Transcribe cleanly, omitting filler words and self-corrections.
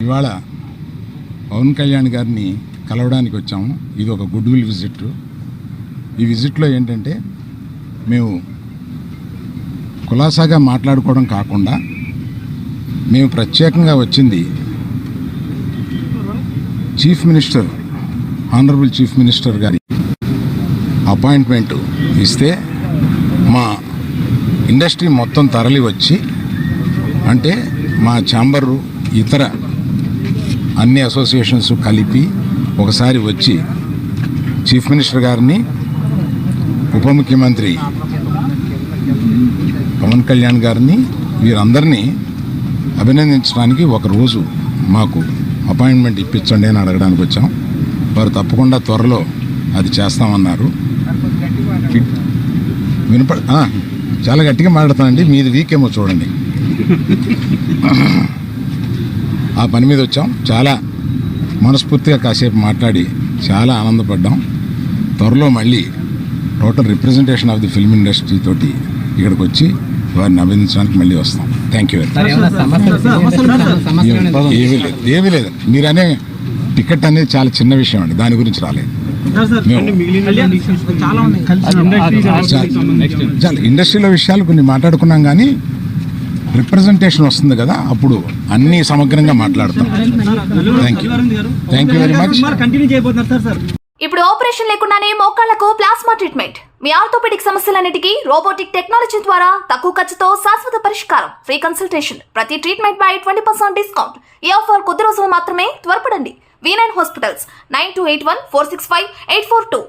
ఇవాళ పవన్ కళ్యాణ్ గారిని కలవడానికి వచ్చాము. ఇది ఒక గుడ్ విల్ విజిట్. ఈ విజిట్లో ఏంటంటే మేము కులాసాగా మాట్లాడుకోవడం కాకుండా మేము ప్రత్యేకంగా వచ్చింది chief minister, honourable chief minister గారి అపాయింట్మెంట్ ఇస్తే మా ఇండస్ట్రీ మొత్తం తరలి వచ్చి, అంటే మా ఛాంబరు ఇతర అన్ని అసోసియేషన్స్ కలిపి ఒకసారి వచ్చి చీఫ్ మినిస్టర్ గారిని, ఉప ముఖ్యమంత్రి పవన్ కళ్యాణ్ గారిని, వీరందరినీ అభినందించడానికి ఒకరోజు మాకు అపాయింట్మెంట్ ఇప్పించండి అని అడగడానికి వచ్చాం. వారు తప్పకుండా త్వరలో అది చేస్తామన్నారు. చాలా గట్టిగా మాట్లాడతానండి, మీది వీకేమో చూడండి. ఆ పని మీద వచ్చాం. చాలా మనస్ఫూర్తిగా కాసేపు మాట్లాడి చాలా ఆనందపడ్డాం. త్వరలో మళ్ళీ total representation of the film industry తోటి ఇక్కడికి వచ్చి వారిని అభినందించడానికి మళ్ళీ వస్తాం. Thank you. ఏమీ లేదు. మీరనే టికెట్ అనేది చాలా చిన్న విషయం అండి, దాని గురించి రాలేదు. చాలా ఇండస్ట్రీలో విషయాలు కొన్ని మాట్లాడుకున్నాం, కానీ రిప్రజెంటేషన్ వస్తుంది కదా, అప్పుడు అన్ని సమగ్రంగా మాట్లాడతాం. Thank you very much. ఇప్పుడు ఆపరేషన్ లేకుండానే మోకాళ్లకు ప్లాస్మా ట్రీట్మెంట్. మీ ఆర్థోపెడిక్ సమస్యలన్నిటికీ రోబోటిక్ టెక్నాలజీ ద్వారా తక్కువ ఖర్చుతో శాశ్వత పరిష్కారం. Free consultation. ప్రతి ట్రీట్మెంట్ పై 20% డిస్కౌంట్. ఈ ఆఫర్ కొద్ది రోజులు మాత్రమే. త్వరపడండి. V9 hospitals 9281465842.